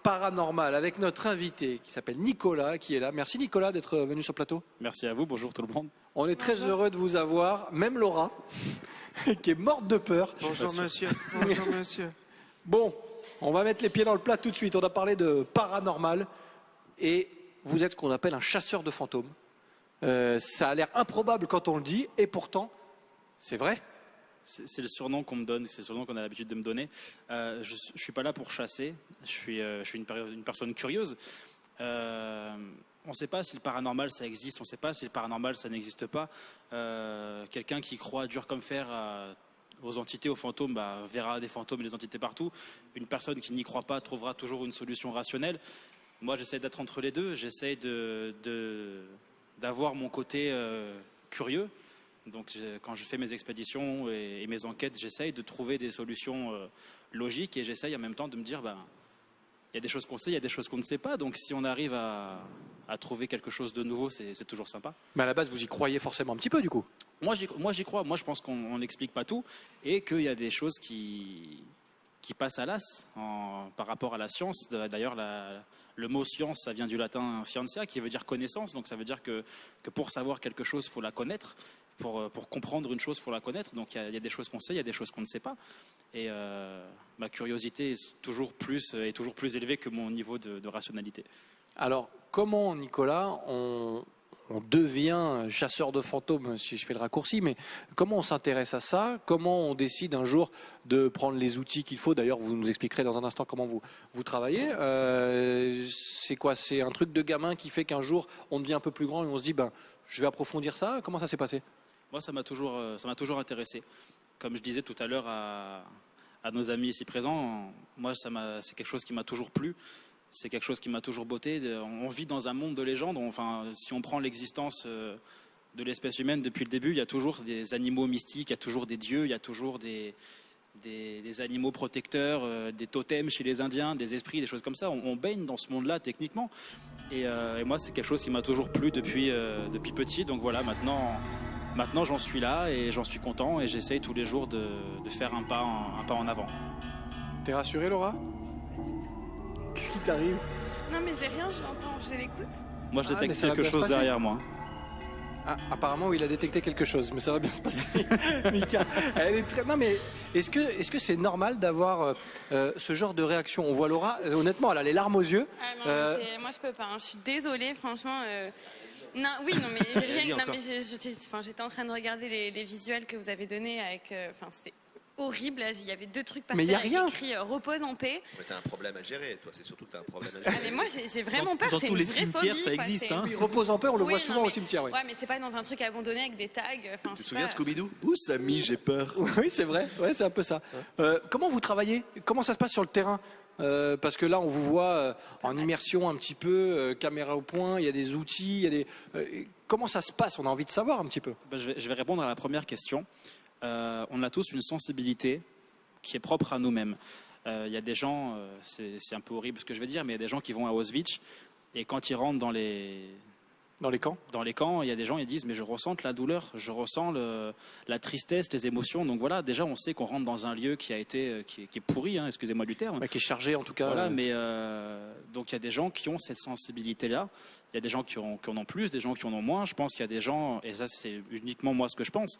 paranormal avec notre invité qui s'appelle Nicolas, qui est là. Merci Nicolas d'être venu sur le plateau. Merci à vous, bonjour tout le monde. On est très heureux de vous avoir, même Laura, qui est morte de peur. Bonjour monsieur, bonjour monsieur. Bon, on va mettre les pieds dans le plat tout de suite. On a parlé de paranormal et vous êtes ce qu'on appelle un chasseur de fantômes. Ça a l'air improbable quand on le dit et pourtant, c'est vrai. C'est le surnom qu'on me donne, c'est le surnom qu'on a l'habitude de me donner. Je suis pas là pour chasser, je suis une personne curieuse. On ne sait pas si le paranormal ça existe, on ne sait pas si le paranormal ça n'existe pas. Quelqu'un qui croit dur comme fer aux entités, aux fantômes, verra des fantômes et des entités partout. Une personne qui n'y croit pas trouvera toujours une solution rationnelle. Moi j'essaie d'être entre les deux, j'essaie d'avoir mon côté curieux. Donc quand je fais mes expéditions et mes enquêtes, j'essaye de trouver des solutions logiques et j'essaye en même temps de me dire, il y a des choses qu'on sait, il y a des choses qu'on ne sait pas. Donc si on arrive à trouver quelque chose de nouveau, c'est toujours sympa. Mais à la base, vous y croyez forcément un petit peu du coup. Moi j'y crois. Moi je pense qu'on n'explique pas tout et qu'il y a des choses qui passent à l'as par rapport à la science. D'ailleurs, le mot science, ça vient du latin scientia, qui veut dire connaissance. Donc ça veut dire que pour savoir quelque chose, il faut la connaître. Pour comprendre une chose, il faut la connaître. Donc il y a des choses qu'on sait, il y a des choses qu'on ne sait pas. Et ma curiosité est toujours plus élevée que mon niveau de rationalité. Alors, comment, Nicolas, on devient chasseur de fantômes, si je fais le raccourci, mais comment on s'intéresse à ça? Comment on décide un jour de prendre les outils qu'il faut? D'ailleurs, vous nous expliquerez dans un instant comment vous travaillez. C'est quoi? C'est un truc de gamin qui fait qu'un jour, on devient un peu plus grand et on se dit, je vais approfondir ça. Comment ça s'est passé? Moi, ça m'a toujours intéressé. Comme je disais tout à l'heure à nos amis ici présents, moi, c'est quelque chose qui m'a toujours plu. C'est quelque chose qui m'a toujours botté. On vit dans un monde de légendes. Enfin, si on prend l'existence de l'espèce humaine depuis le début, il y a toujours des animaux mystiques, il y a toujours des dieux, il y a toujours des animaux protecteurs, des totems chez les Indiens, des esprits, des choses comme ça. On baigne dans ce monde-là techniquement. Et moi, c'est quelque chose qui m'a toujours plu depuis petit. Donc voilà, maintenant j'en suis là et j'en suis content et j'essaye tous les jours de faire un pas en avant. T'es rassurée, Laura? Qu'est-ce qui t'arrive? Non mais j'ai rien, j'ai l'écoute. Moi je détecte quelque chose derrière moi. Ah, apparemment, oui, il a détecté quelque chose, mais ça va bien se passer. Mika, elle est très. Non, mais est-ce que c'est normal d'avoir ce genre de réaction? On voit Laura, honnêtement, elle a les larmes aux yeux. Ah non, moi je peux pas. Je suis désolée, franchement. Non, oui, non, mais rien. Non, mais j'étais en train de regarder les visuels que vous avez donnés avec. C'était horrible. Là, il y avait 2 trucs par terre avec écrit repose en paix. Mais t'as un problème à gérer, toi. C'est surtout que t'as un problème à gérer. Mais moi, j'ai vraiment peur. Dans tous les cimetières, ça existe. Oui, repose en paix, on le voit souvent au cimetière. Oui. Ouais, mais c'est pas dans un truc abandonné avec des tags. Tu te souviens Scooby-Doo? Ouh, Samy, j'ai peur. Oui, c'est vrai. Ouais, c'est un peu ça. Comment vous travaillez? Comment ça se passe sur le terrain? Parce que là, on vous voit en immersion un petit peu, caméra au point. Il y a des outils. Il y a des. Comment ça se passe? On a envie de savoir un petit peu. Je vais répondre à la première question. On a tous une sensibilité qui est propre à nous-mêmes. Il y a des gens, c'est un peu horrible ce que je vais dire, mais il y a des gens qui vont à Auschwitz et quand ils rentrent dans les camps, il y a des gens qui disent mais je ressens la douleur, je ressens la tristesse, les émotions. Donc voilà, déjà on sait qu'on rentre dans un lieu qui est pourri, excusez-moi du terme, qui est chargé en tout cas. Voilà, mais donc il y a des gens qui ont cette sensibilité-là. Il y a des gens qui en ont plus, des gens qui en ont moins. Je pense qu'il y a des gens, et ça c'est uniquement moi ce que je pense.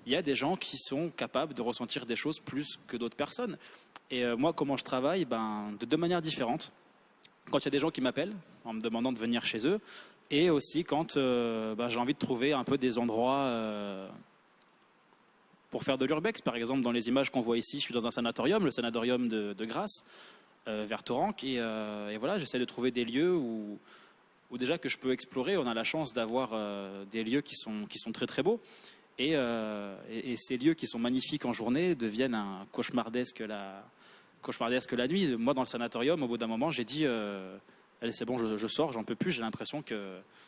Il y a des gens qui sont capables de ressentir des choses plus que d'autres personnes. Et moi, comment je travaille? De 2 manières différentes. Quand il y a des gens qui m'appellent en me demandant de venir chez eux, et aussi quand j'ai envie de trouver un peu des endroits pour faire de l'urbex. Par exemple, dans les images qu'on voit ici, je suis dans un sanatorium, le sanatorium de Grasse, vers Toranque, et voilà, j'essaie de trouver des lieux où déjà que je peux explorer. On a la chance d'avoir des lieux qui sont très très beaux. Et ces lieux qui sont magnifiques en journée deviennent un cauchemardesque la nuit. Moi, dans le sanatorium, au bout d'un moment, j'ai dit allez, c'est bon, je sors, j'en peux plus, j'ai l'impression que...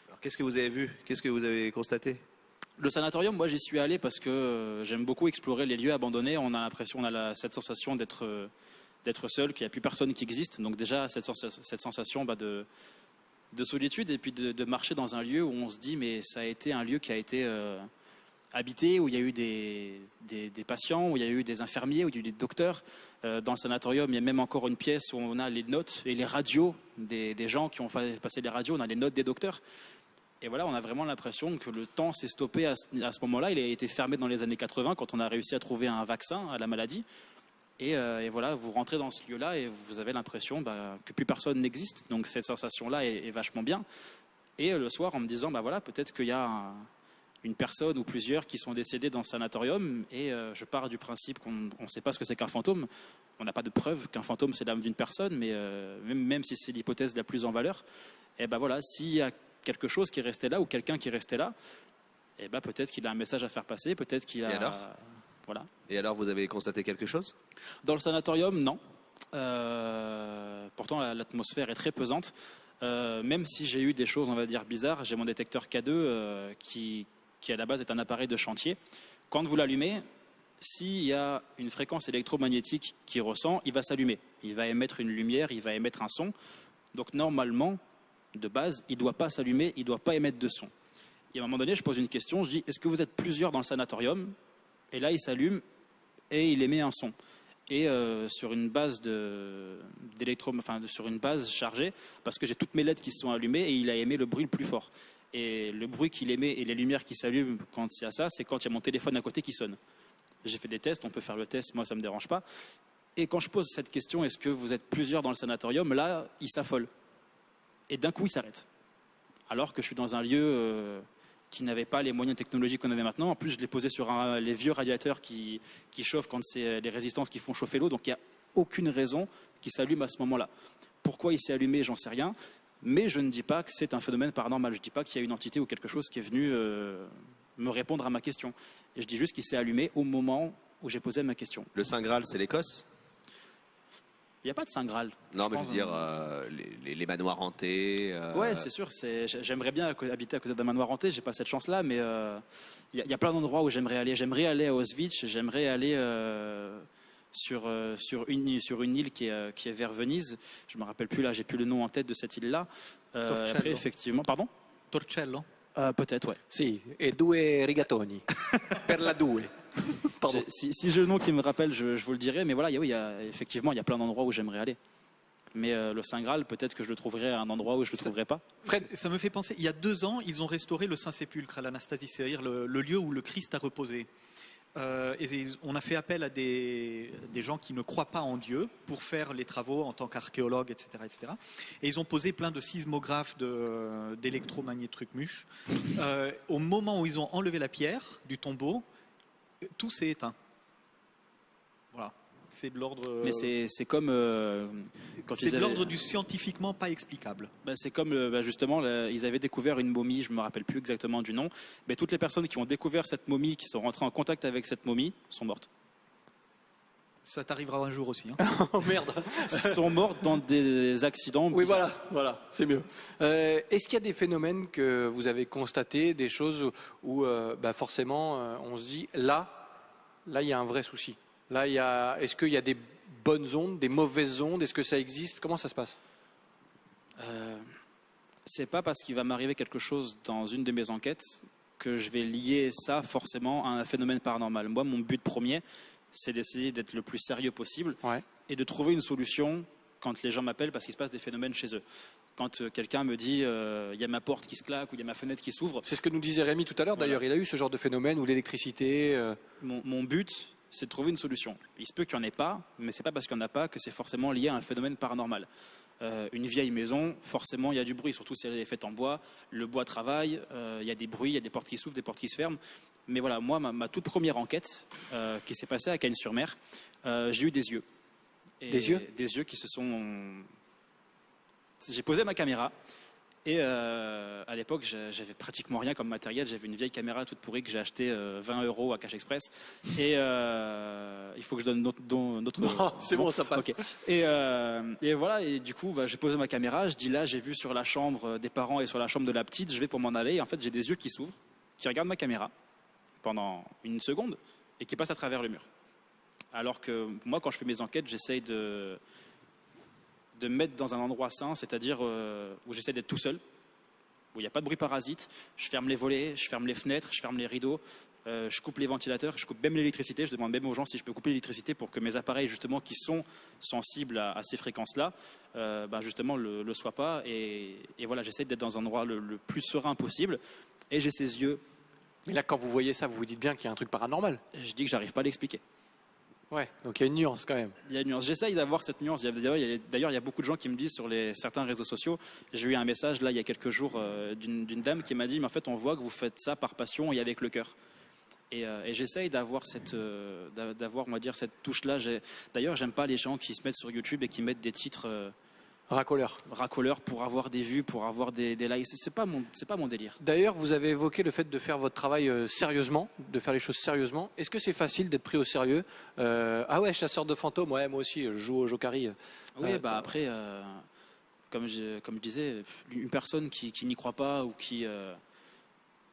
Alors, qu'est-ce que vous avez vu? Qu'est-ce que vous avez constaté? Le sanatorium, moi, j'y suis allé parce que j'aime beaucoup explorer les lieux abandonnés. On a cette sensation d'être seul, qu'il n'y a plus personne qui existe. Donc déjà, cette sensation de solitude et puis de marcher dans un lieu où on se dit mais ça a été un lieu qui a été habité, où il y a eu des patients, où il y a eu des infirmiers, où il y a eu des docteurs. Dans le sanatorium, il y a même encore une pièce où on a les notes et les radios des gens qui ont passé les radios, on a les notes des docteurs. Et voilà, on a vraiment l'impression que le temps s'est stoppé à ce moment-là. Il a été fermé dans les années 80 quand on a réussi à trouver un vaccin à la maladie. Et voilà, vous rentrez dans ce lieu-là et vous avez l'impression que plus personne n'existe. Donc cette sensation-là est vachement bien. Et le soir, en me disant, voilà, peut-être qu'il y a une personne ou plusieurs qui sont décédés dans ce sanatorium. Et je pars du principe qu'on ne sait pas ce que c'est qu'un fantôme. On n'a pas de preuve qu'un fantôme, c'est l'âme d'une personne, mais même si c'est l'hypothèse la plus en valeur, et voilà, s'il y a quelque chose qui est resté là ou quelqu'un qui est resté là, et peut-être qu'il a un message à faire passer, peut-être qu'il a... Et alors voilà. Et alors, vous avez constaté quelque chose? Dans le sanatorium, non. Pourtant, l'atmosphère est très pesante. Même si j'ai eu des choses, on va dire, bizarres, j'ai mon détecteur K2 qui à la base est un appareil de chantier. Quand vous l'allumez, s'il y a une fréquence électromagnétique qui ressent, il va s'allumer. Il va émettre une lumière, il va émettre un son. Donc normalement, de base, il ne doit pas s'allumer, il ne doit pas émettre de son. Et à un moment donné, je pose une question, je dis, est-ce que vous êtes plusieurs dans le sanatorium? Et là, il s'allume et il émet un son. Et sur une base sur une base chargée, parce que j'ai toutes mes LED qui se sont allumées et il a émis le bruit le plus fort. Et le bruit qu'il émet et les lumières qui s'allument quand c'est à ça, c'est quand il y a mon téléphone à côté qui sonne. J'ai fait des tests, on peut faire le test, moi ça ne me dérange pas. Et quand je pose cette question, est-ce que vous êtes plusieurs dans le sanatorium, là, il s'affole. Et d'un coup, il s'arrête. Alors que je suis dans un lieu qui n'avait pas les moyens technologiques qu'on avait maintenant. En plus, je l'ai posé sur les vieux radiateurs qui chauffent quand c'est les résistances qui font chauffer l'eau. Donc il n'y a aucune raison qu'il s'allume à ce moment-là. Pourquoi il s'est allumé, j'en sais rien. Mais je ne dis pas que c'est un phénomène paranormal. Je ne dis pas qu'il y a une entité ou quelque chose qui est venu me répondre à ma question. Et je dis juste qu'il s'est allumé au moment où j'ai posé ma question. Le Saint Graal, c'est l'Écosse? Il n'y a pas de Saint Graal. Non, mais je veux dire, les manoirs hantés. Ouais, c'est sûr. J'aimerais bien habiter à côté d'un manoir hanté. J'ai pas cette chance-là, mais il y a plein d'endroits où j'aimerais aller. J'aimerais aller à Auschwitz. J'aimerais aller sur une île qui est vers Venise. Je me rappelle plus là. J'ai plus le nom en tête de cette île-là. Après, effectivement, pardon. Torcello? Peut-être, ouais. Si, et due rigatoni. Per la due. Pardon. Si j'ai le nom qui me rappelle, je vous le dirai. Mais voilà, effectivement, il y a plein d'endroits où j'aimerais aller. Mais le Saint Graal, peut-être que je le trouverai à un endroit où je ne le trouverai pas. Fred, ça me fait penser, il y a 2 ans, ils ont restauré le Saint-Sépulcre à l'Anastasie, c'est-à-dire le lieu où le Christ a reposé. Et on a fait appel à des gens qui ne croient pas en Dieu pour faire les travaux en tant qu'archéologues, etc., etc. Et ils ont posé plein de sismographes, d'électromagnétrucmuche. Au moment où ils ont enlevé la pierre du tombeau, tout s'est éteint. Voilà. C'est de l'ordre. Mais c'est comme quand c'est de l'ordre du scientifiquement pas explicable. C'est comme justement, ils avaient découvert une momie, je me rappelle plus exactement du nom. Mais toutes les personnes qui ont découvert cette momie, qui sont rentrées en contact avec cette momie, sont mortes. Ça t'arrivera un jour aussi. Hein. Oh merde. Sont mortes dans des accidents. Oui, voilà, c'est mieux. Est-ce qu'il y a des phénomènes que vous avez constatés, des choses où forcément on se dit là, il y a un vrai souci. Là, est-ce qu'il y a des bonnes ondes, des mauvaises ondes? Est-ce que ça existe? Comment ça se passe? C'est pas parce qu'il va m'arriver quelque chose dans une de mes enquêtes que je vais lier ça forcément à un phénomène paranormal. Moi, mon but premier, c'est d'essayer d'être le plus sérieux possible et de trouver une solution quand les gens m'appellent parce qu'il se passe des phénomènes chez eux. Quand quelqu'un me dit il y a ma porte qui se claque ou il y a ma fenêtre qui s'ouvre. C'est ce que nous disait Rémi tout à l'heure. D'ailleurs, il a eu ce genre de phénomène où l'électricité. Mon but, c'est de trouver une solution. Il se peut qu'il n'y en ait pas, mais c'est pas parce qu'il n'y en a pas que c'est forcément lié à un phénomène paranormal. Une vieille maison, forcément, il y a du bruit, surtout si elle est faite en bois. Le bois travaille, il y a des bruits, il y a des portes qui s'ouvrent, des portes qui se ferment. Mais voilà, moi, ma toute première enquête qui s'est passée à Cagnes-sur-Mer, j'ai eu des yeux. Des yeux? Des yeux qui se sont... J'ai posé ma caméra. Et à l'époque, j'avais pratiquement rien comme matériel. J'avais une vieille caméra toute pourrie que j'ai achetée 20 € à Cash Express. Et il faut que je donne notre. Non, c'est bon, ça passe. Okay. Et voilà. Et du coup, j'ai posé ma caméra. Je dis là, j'ai vu sur la chambre des parents et sur la chambre de la petite. Je vais pour m'en aller. Et en fait, j'ai des yeux qui s'ouvrent, qui regardent ma caméra pendant une seconde et qui passent à travers le mur. Alors que moi, quand je fais mes enquêtes, j'essaye de me mettre dans un endroit sain, c'est-à-dire où j'essaie d'être tout seul, où il n'y a pas de bruit parasite, je ferme les volets, je ferme les fenêtres, je ferme les rideaux, Je coupe les ventilateurs, je coupe même l'électricité. Je demande même aux gens si je peux couper l'électricité pour que mes appareils, justement, qui sont sensibles à ces fréquences-là, justement, le soient pas. Et voilà, j'essaie d'être dans un endroit le plus serein possible. Et j'ai ces yeux. Mais là, quand vous voyez ça, vous vous dites bien qu'il y a un truc paranormal. Je dis que j'arrive pas à l'expliquer. Ouais, donc il y a une nuance quand même. Il y a une nuance. J'essaye d'avoir cette nuance. D'ailleurs, il y a beaucoup de gens qui me disent sur certains réseaux sociaux. J'ai eu un message là il y a quelques jours d'une dame qui m'a dit, mais en fait, on voit que vous faites ça par passion et avec le cœur. Et j'essaye d'avoir on va dire, cette touche-là. D'ailleurs, j'aime pas les gens qui se mettent sur YouTube et qui mettent des titres racoleurs pour avoir des vues, pour avoir des likes. C'est pas mon délire. D'ailleurs, vous avez évoqué le fait de faire votre travail sérieusement, de faire les choses sérieusement. Est-ce que c'est facile d'être pris au sérieux? Ah ouais, chasseur de fantômes, ouais, moi aussi, je joue au Jokari. Oui, après, comme je disais, une personne qui n'y croit pas ou qui...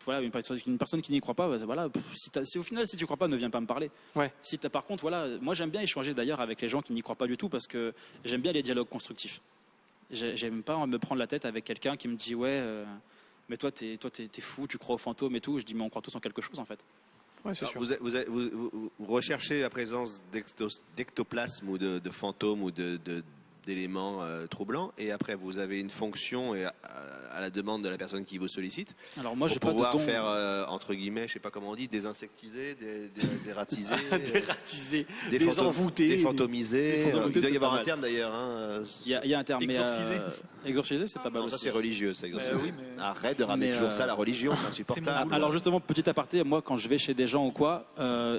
voilà, une personne qui n'y croit pas, voilà, si au final, si tu crois pas, ne viens pas me parler. Ouais. Par contre, voilà, moi j'aime bien échanger d'ailleurs avec les gens qui n'y croient pas du tout parce que j'aime bien les dialogues constructifs. J'aime pas me prendre la tête avec quelqu'un qui me dit ouais, mais toi t'es fou, tu crois aux fantômes et tout. Je dis mais on croit tous en quelque chose en fait. Ouais, c'est sûr. Vous recherchez la présence d'ectoplasme ou de fantômes ou d'éléments troublants, et après vous avez une fonction à la demande de la personne qui vous sollicite. Alors moi, pour pouvoir faire entre guillemets, je sais pas comment on dit, désinsectiser, dératiser, Dératiser, désenvoûter, défantomiser. Il doit y avoir un terme d'ailleurs. Hein. Il y a un terme. Exorciser. Exorciser, c'est pas mal. Ça c'est religieux, ça. Oui, mais... Arrête de ramener toujours ça à la religion, c'est insupportable. Alors justement, petit aparté, moi quand je vais chez des gens ou quoi,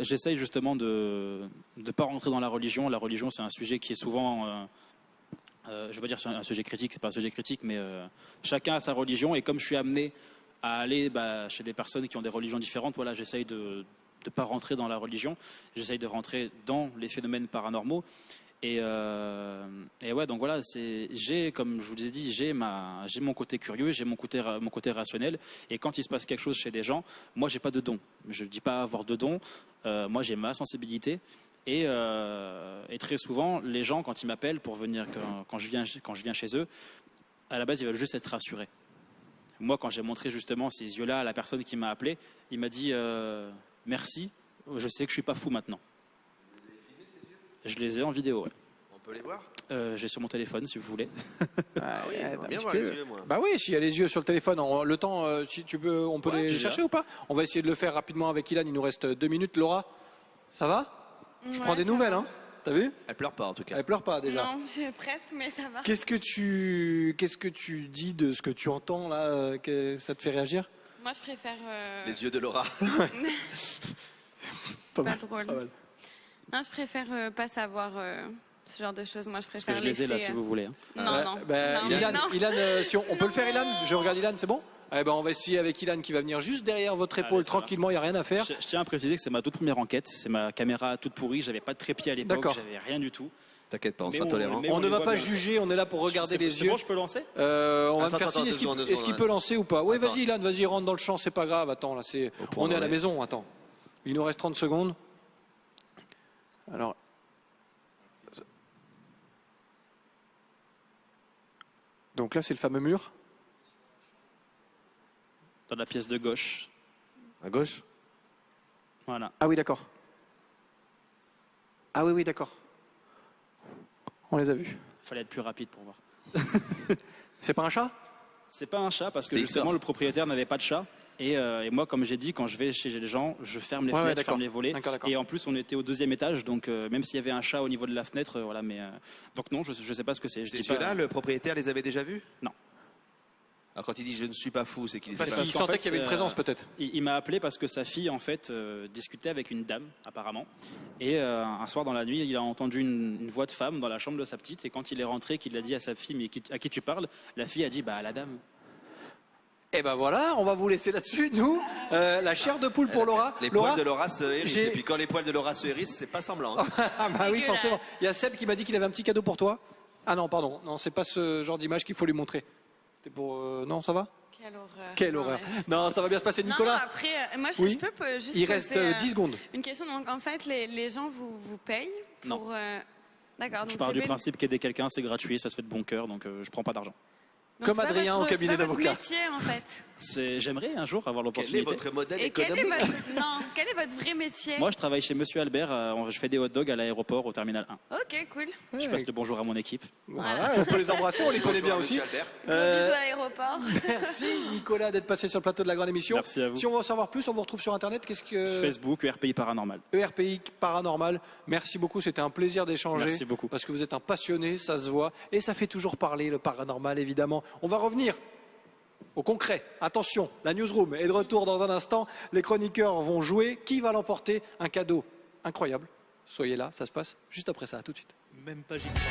j'essaye justement de pas rentrer dans la religion. La religion, c'est un sujet qui est souvent je ne veux pas dire un sujet critique, c'est pas un sujet critique, mais chacun a sa religion, et comme je suis amené à aller chez des personnes qui ont des religions différentes, voilà, j'essaye de ne pas rentrer dans la religion, j'essaye de rentrer dans les phénomènes paranormaux, et ouais, donc voilà, comme je vous ai dit, j'ai mon côté curieux, j'ai mon côté rationnel, et quand il se passe quelque chose chez des gens, moi j'ai pas de don, je ne dis pas avoir de don, moi j'ai ma sensibilité. Et très souvent, les gens, quand ils m'appellent pour venir, quand je viens chez eux, à la base, ils veulent juste être rassurés. Moi, quand j'ai montré justement ces yeux-là à la personne qui m'a appelé, il m'a dit merci, je sais que je suis pas fou maintenant. Vous avez filmé ces yeux ? Je les ai en vidéo, ouais. On peut les voir ? J'ai sur mon téléphone, si vous voulez. Ah, oui, ouais, j'aimerais bien voir les yeux, moi. Bah oui, s'il y a les yeux sur le téléphone, le temps, si tu peux, on peut Ouais, les j'ai chercher là. ou pas? On va essayer de le faire rapidement avec Ilan, il nous reste 2 minutes. Laura, ça va? Je prends des nouvelles, hein. T'as vu? Elle pleure pas en tout cas. Elle pleure pas déjà. Non, presque, mais ça va. Qu'est-ce que tu dis de ce que tu entends là, que ça te fait réagir? Moi, je préfère. Les yeux de Laura. Pas Pas mal, drôle. pas mal. Non, je préfère pas savoir ce genre de choses. Moi, je Parce préfère que je les ai là, laisser, si vous voulez. hein. Non, non. Bah, Non, Ilan, non. Ilan, on peut le faire, Ilan? Je regarde Ilan, c'est bon? Eh ben, on va essayer avec Ilan qui va venir juste derrière votre épaule, Allez, ça va. tranquillement, il n'y a rien à faire. Je tiens à préciser que c'est ma toute première enquête, c'est ma caméra toute pourrie, j'avais pas de trépied à l'époque, D'accord. j'avais rien du tout. T'inquiète pas, on Mais sera tolérant. mais On ne les va voit pas bien. juger, on est là pour regarder les C'est yeux. bon, je peux lancer? On va Attends, me faire attends, signe. deux Est-ce qu'il secondes, est-ce qu'il peut lancer ou pas? Oui, Attends. vas-y, Ilan, vas-y, rentre dans le champ, c'est pas grave. Attends, là, on est à la ouais. maison. Attends, il nous reste 30 secondes. Alors, donc là, c'est le fameux mur. Dans la pièce de gauche. À gauche ? Voilà. Ah oui, d'accord. Ah oui, d'accord. On les a vus. Fallait être plus rapide pour voir. C'est pas un chat? C'est pas un chat parce que C'était justement Ixor. le propriétaire n'avait pas de chat. Et moi, comme j'ai dit, quand je vais chez les gens, je ferme les Ouais, fenêtres, je d'accord. ferme les volets. D'accord. Et en plus, on était au 2e étage, donc même s'il y avait un chat au niveau de la fenêtre, voilà. Mais donc non, je sais pas ce que c'est. Je Ces dis pas- yeux-là, le propriétaire les avait déjà vus ? Non. Alors quand il dit je ne suis pas fou, c'est qu'il Parce était Parce qu'il qu'en sentait fait, qu'il y avait une présence, peut-être. Il m'a appelé parce que sa fille, en fait, discutait avec une dame, apparemment. Et un soir dans la nuit, il a entendu une voix de femme dans la chambre de sa petite. Et quand il est rentré, qu'il a dit à sa fille, mais à qui tu parles? La fille a dit, à la dame. Eh ben voilà, on va vous laisser là-dessus. Nous, la chair de poule pour Laura. Les Laura poils de Laura se hérissent. j'ai- Et puis quand les poils de Laura se hérissent, c'est pas semblant. hein. Ah bah oui, Dégueulasse. forcément. Il y a Seb qui m'a dit qu'il avait un petit cadeau pour toi. Ah non, pardon. Non, c'est pas ce genre d'image qu'il faut lui montrer. C'était pour... Non, ça va? Quelle horreur. Quelle Non, horreur. ouais. Non, ça va bien se passer, Non, Nicolas. après, moi, Oui. je peux juste Il reste poser, 10 secondes. une question. Donc, en fait, les gens vous payent Non. pour. D'accord. Je donc pars c'est du pas une- principe qu'aider quelqu'un, c'est gratuit, ça se fait de bon cœur, donc je prends pas d'argent. donc Comme c'est pas Adrien votre- au cabinet c'est pas votre d'avocat. métier, en fait. J'aimerais un jour avoir Quel est l'opportunité. votre modèle Et économique? quel est votre vrai métier? Moi, je travaille chez Monsieur Albert. Je fais des hot dogs à l'aéroport au terminal 1. Ok, cool. Je passe le bonjour à mon équipe. Voilà, on peut les embrasser, on les connaît bien aussi. Monsieur Albert. Gros bisous à l'aéroport. Merci Nicolas d'être passé sur le plateau de la grande émission. Merci à vous. Si on veut en savoir plus, on vous retrouve sur internet. Qu'est-ce que Facebook, ERPI Paranormal. ERPI Paranormal. Merci beaucoup, c'était un plaisir d'échanger. Merci beaucoup. Parce que vous êtes un passionné, ça se voit et ça fait toujours parler le paranormal évidemment. On va revenir au concret. Attention, la newsroom est de retour dans un instant. Les chroniqueurs vont jouer. Qui va l'emporter? Un cadeau incroyable. Soyez là, ça se passe juste après ça. À tout de suite. Même pas j'y crois.